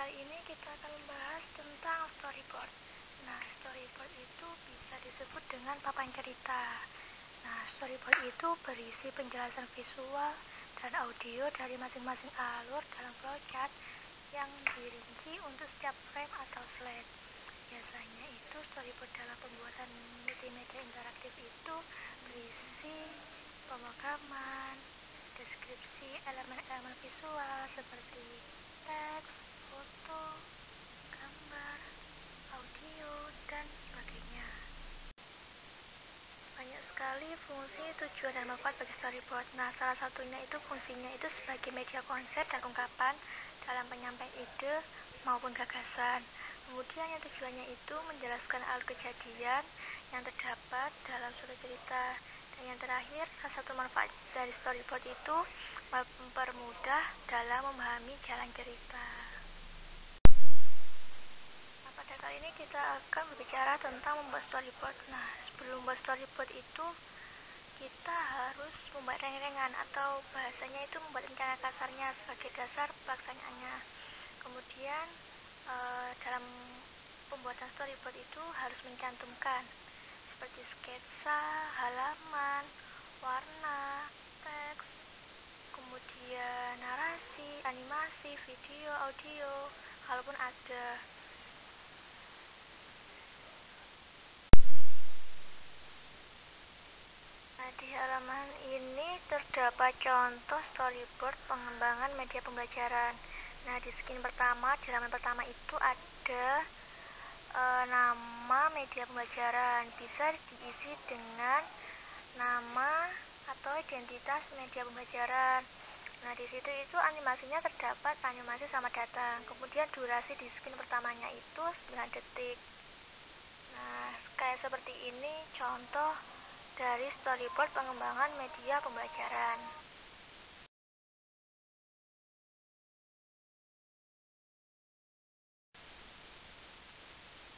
kali ini kita akan membahas tentang storyboard. Nah, storyboard itu bisa disebut dengan papan cerita. Nah, storyboard itu berisi penjelasan visual dan audio dari masing-masing alur dalam flowchart yang dirinci untuk setiap frame atau slide. Biasanya itu storyboard dalam pembuatan multimedia interaktif itu berisi pemrograman, deskripsi elemen-elemen visual seperti teks, foto, gambar, audio, dan sebagainya. Banyak sekali fungsi, tujuan, dan manfaat bagi storyboard. Nah, salah satunya itu fungsinya itu sebagai media konsep dan ungkapan dalam penyampaian ide maupun gagasan. Kemudian yang tujuannya itu menjelaskan alur kejadian yang terdapat dalam suatu cerita. Dan yang terakhir, salah satu manfaat dari storyboard itu mempermudah dalam memahami jalan cerita. Nah, pada kali ini kita akan berbicara tentang membuat storyboard. Nah, sebelum membuat storyboard itu kita harus membuat rengan atau bahasanya itu membuat rencana kasarnya sebagai dasar pelaksanaannya. Kemudian dalam pembuatan storyboard itu harus mencantumkan seperti sketsa, halaman, warna, teks, kemudian narasi, animasi, video, audio, kalaupun ada. Nah, di halaman ini terdapat contoh storyboard pengembangan media pembelajaran. Nah, di screen pertama, di halaman pertama itu ada nama media pembelajaran. Bisa diisi dengan nama atau identitas media pembelajaran. Nah, di situ itu animasinya terdapat animasi sama datang. Kemudian durasi di screen pertamanya itu 9 detik. Nah, kayak seperti ini contoh dari storyboard pengembangan media pembelajaran.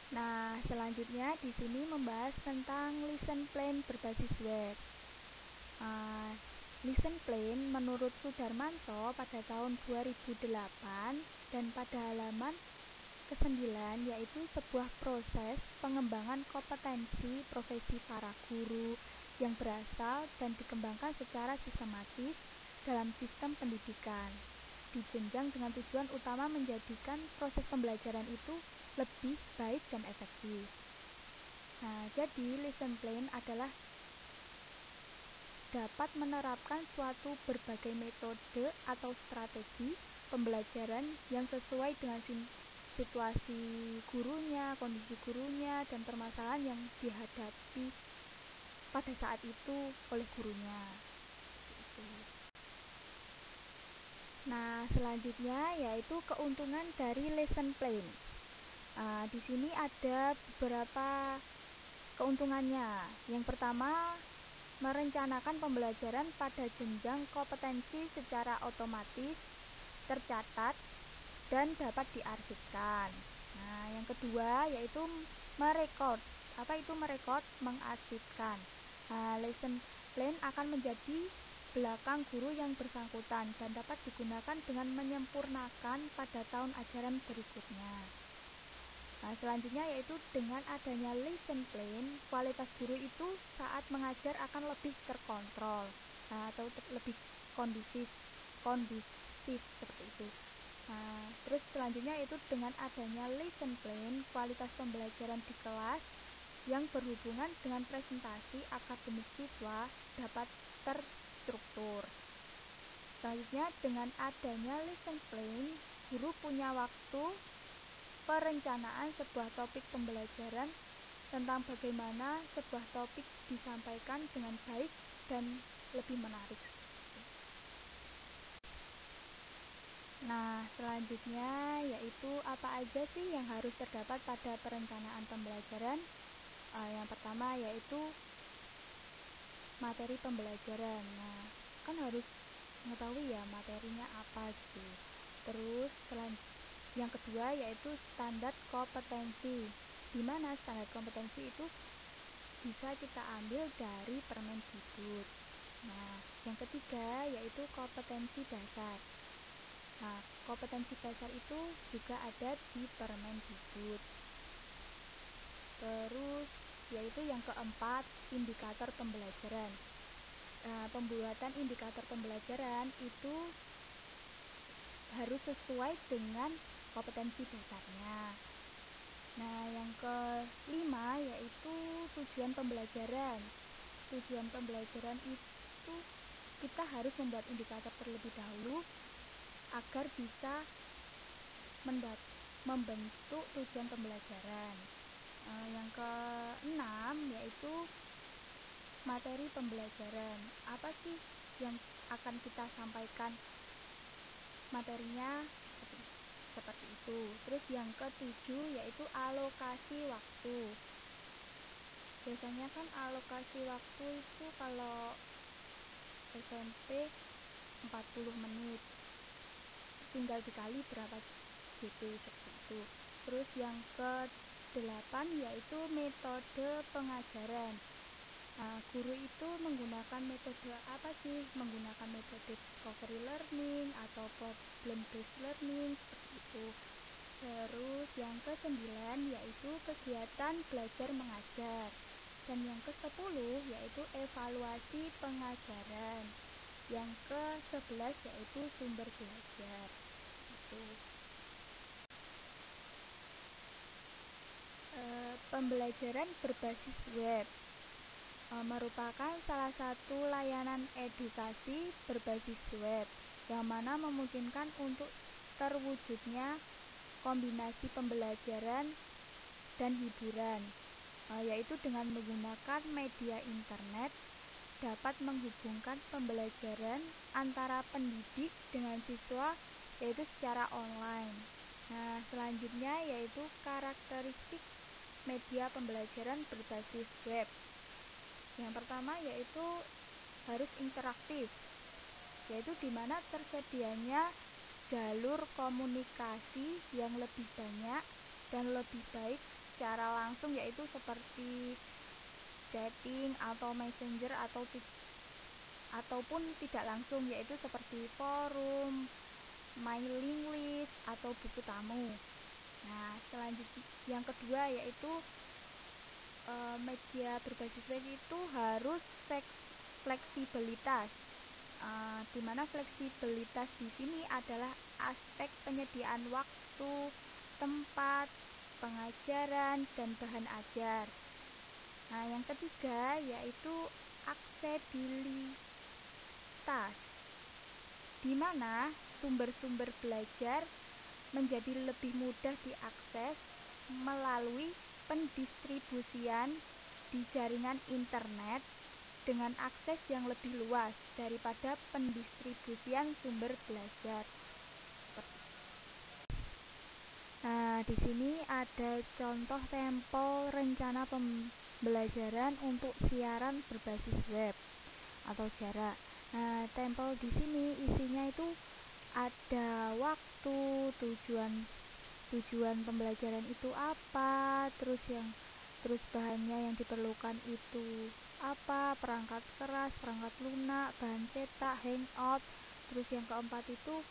Nah, selanjutnya di sini membahas tentang lesson plan berbasis web. Lesson plan menurut Sudarmanto pada tahun 2008 dan pada halaman ke-9 yaitu sebuah proses pengembangan kompetensi profesi para guru yang berasal dan dikembangkan secara sistematis dalam sistem pendidikan, dijenjang dengan tujuan utama menjadikan proses pembelajaran itu lebih baik dan efektif. Nah, jadi lesson plan adalah dapat menerapkan suatu berbagai metode atau strategi pembelajaran yang sesuai dengan situasi gurunya, kondisi gurunya, dan permasalahan yang dihadapi pada saat itu oleh gurunya. Nah, selanjutnya yaitu keuntungan dari lesson plan. Di sini ada beberapa keuntungannya. Yang pertama, merencanakan pembelajaran pada jenjang kompetensi secara otomatis, tercatat, dan dapat diarsipkan. Nah, yang kedua yaitu merekod. Apa itu merekod? Mengarsipkan. Lesson plan akan menjadi belakang guru yang bersangkutan dan dapat digunakan dengan menyempurnakan pada tahun ajaran berikutnya. Nah, selanjutnya yaitu dengan adanya lesson plan, kualitas guru itu saat mengajar akan lebih terkontrol, atau lebih kondusif seperti itu. Terus selanjutnya yaitu dengan adanya lesson plan, kualitas pembelajaran di kelas yang berhubungan dengan presentasi akademik siswa dapat terstruktur. Selanjutnya dengan adanya lesson plan, guru punya waktu perencanaan sebuah topik pembelajaran tentang bagaimana sebuah topik disampaikan dengan baik dan lebih menarik. Nah, selanjutnya yaitu apa aja sih yang harus terdapat pada perencanaan pembelajaran? Yang pertama yaitu materi pembelajaran. Nah, kan harus mengetahui ya materinya apa gitu. Terus yang kedua yaitu standar kompetensi, di mana standar kompetensi itu bisa kita ambil dari Permendikbud. Nah, yang ketiga yaitu kompetensi dasar. Nah, kompetensi dasar itu juga ada di Permendikbud. Terus yaitu yang keempat, indikator pembelajaran. Pembuatan indikator pembelajaran itu harus sesuai dengan kompetensi dasarnya. Nah, yang kelima yaitu tujuan pembelajaran. Tujuan pembelajaran itu kita harus membuat indikator terlebih dahulu agar bisa membentuk tujuan pembelajaran. Yang keenam yaitu materi pembelajaran. Apa sih yang akan kita sampaikan materinya seperti itu. Terus yang ketujuh yaitu alokasi waktu. Biasanya kan alokasi waktu itu kalau SMP 40 menit, tinggal dikali berapa GP seperti itu. Terus yang ke-8 yaitu metode pengajaran. Guru itu menggunakan metode apa sih? Menggunakan metode discovery learning atau problem based learning seperti itu. Terus yang ke-9 yaitu kegiatan belajar mengajar. Dan yang ke-10 yaitu evaluasi pengajaran. Yang ke-11 yaitu sumber belajar. Itu. Pembelajaran berbasis web merupakan salah satu layanan edukasi berbasis web yang mana memungkinkan untuk terwujudnya kombinasi pembelajaran dan hiburan, yaitu dengan menggunakan media internet dapat menghubungkan pembelajaran antara pendidik dengan siswa yaitu secara online. Nah, selanjutnya yaitu karakteristik media pembelajaran berbasis web. Yang pertama yaitu harus interaktif, yaitu di mana tersedianya jalur komunikasi yang lebih banyak dan lebih baik secara langsung, yaitu seperti chatting atau messenger ataupun tidak langsung, yaitu seperti forum, mailing list atau buku tamu. Nah, selanjutnya yang kedua yaitu media berbasis web itu harus fleksibilitas. Di mana fleksibilitas di sini adalah aspek penyediaan waktu, tempat, pengajaran, dan bahan ajar. Nah, yang ketiga yaitu aksesibilitas, di mana sumber-sumber belajar menjadi lebih mudah diakses melalui pendistribusian di jaringan internet dengan akses yang lebih luas daripada pendistribusian sumber belajar. Nah, di sini ada contoh sampel rencana pembelajaran untuk siaran berbasis web atau jarak. Nah, sampel di sini isinya itu ada waktu, tujuan pembelajaran itu apa, terus bahannya yang diperlukan itu apa, perangkat keras, perangkat lunak, bahan cetak, hangout. Terus yang keempat itu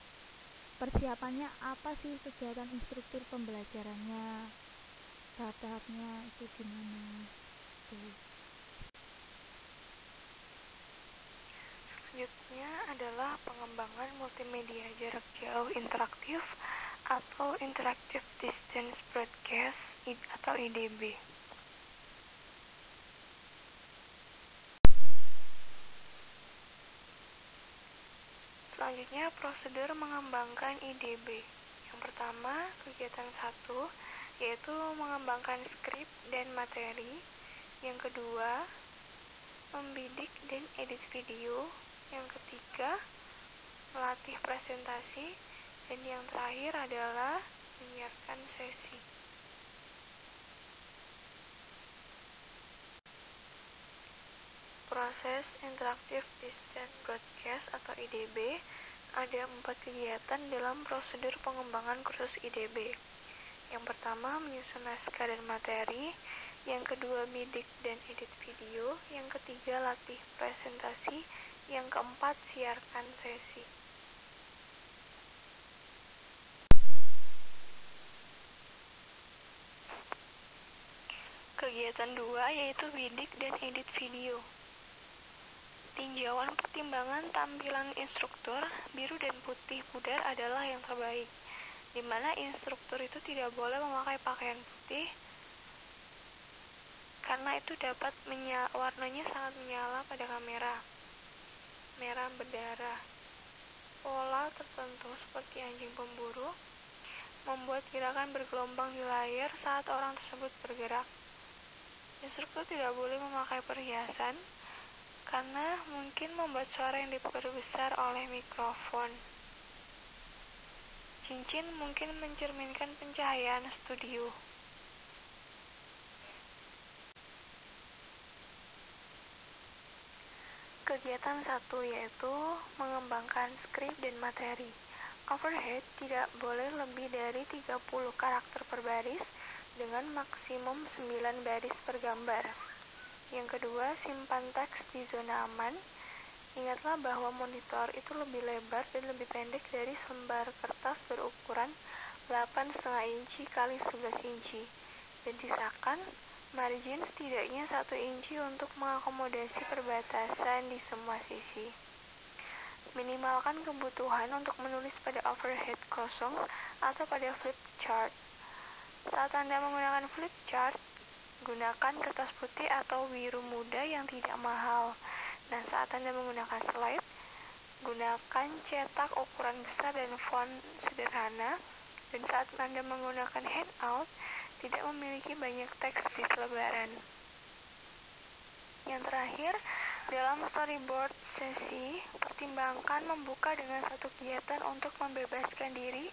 persiapannya apa sih, kegiatan instruktur pembelajarannya, tahap-tahapnya itu gimana tuh. Selanjutnya adalah pengembangan multimedia jarak jauh interaktif atau Interactive Distance Broadcast atau IDB. Selanjutnya, prosedur mengembangkan IDB. Yang pertama, kegiatan 1, yaitu mengembangkan skrip dan materi. Yang kedua, membidik dan edit video. Yang ketiga, melatih presentasi. Dan yang terakhir adalah menyiarkan sesi. Proses Interactive Distance Broadcast atau IDB, ada 4 kegiatan dalam prosedur pengembangan kursus IDB. Yang pertama, menyusun naskah dan materi. Yang kedua, bidik dan edit video. Yang ketiga, latih presentasi. Yang keempat, siarkan sesi. Kegiatan 2 yaitu bidik dan edit video. Tinjauan pertimbangan tampilan instruktur, biru dan putih pudar adalah yang terbaik, di mana instruktur itu tidak boleh memakai pakaian putih, karena itu dapat warnanya sangat menyala pada kamera. Merah berdarah. Pola tertentu seperti anjing pemburu membuat gerakan bergelombang di layar saat orang tersebut bergerak. Instruktur tidak boleh memakai perhiasan karena mungkin membuat suara yang diperbesar oleh mikrofon. Cincin mungkin mencerminkan pencahayaan studio. Kegiatan 1 yaitu mengembangkan skrip dan materi. Overhead tidak boleh lebih dari 30 karakter per baris dengan maksimum 9 baris per gambar. Yang kedua, simpan teks di zona aman. Ingatlah bahwa monitor itu lebih lebar dan lebih pendek dari selembar kertas berukuran 8,5 inci x 11 inci, dan sisakan margin setidaknya 1 inci untuk mengakomodasi perbatasan di semua sisi. Minimalkan kebutuhan untuk menulis pada overhead kosong atau pada flip chart. Saat Anda menggunakan flip chart, gunakan kertas putih atau biru muda yang tidak mahal. Dan saat Anda menggunakan slide, gunakan cetak ukuran besar dan font sederhana. Dan saat Anda menggunakan handout, tidak memiliki banyak teks di selebaran. Yang terakhir, dalam storyboard sesi, pertimbangkan membuka dengan satu kegiatan untuk membebaskan diri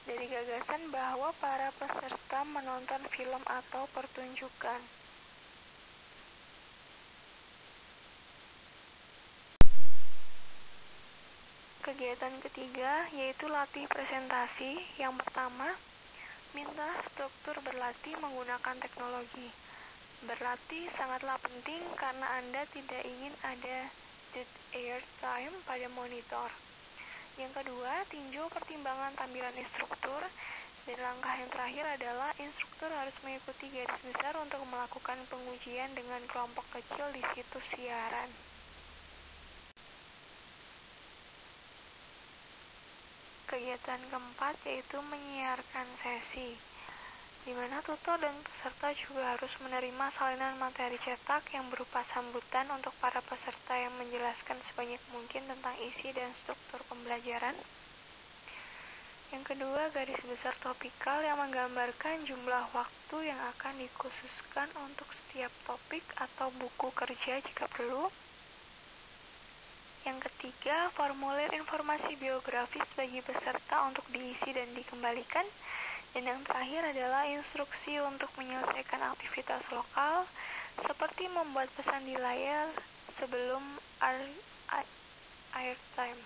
dari gagasan bahwa para peserta menonton film atau pertunjukan. Kegiatan ketiga yaitu latih presentasi. Yang pertama, minta struktur berlatih menggunakan teknologi. Berlatih sangatlah penting karena Anda tidak ingin ada dead air time pada monitor. Yang kedua, tinjau pertimbangan tampilan instruktur. Dan langkah yang terakhir adalah instruktur harus mengikuti garis besar untuk melakukan pengujian dengan kelompok kecil di situs siaran. Kegiatan keempat yaitu menyiarkan sesi, di mana tutor dan peserta juga harus menerima salinan materi cetak yang berupa sambutan untuk para peserta yang menjelaskan sebanyak mungkin tentang isi dan struktur pembelajaran. Yang kedua, garis besar topikal yang menggambarkan jumlah waktu yang akan dikhususkan untuk setiap topik atau buku kerja jika perlu. Yang ketiga, formulir informasi biografis bagi peserta untuk diisi dan dikembalikan. Dan yang terakhir adalah instruksi untuk menyelesaikan aktivitas lokal, seperti membuat pesan di layar sebelum airtime.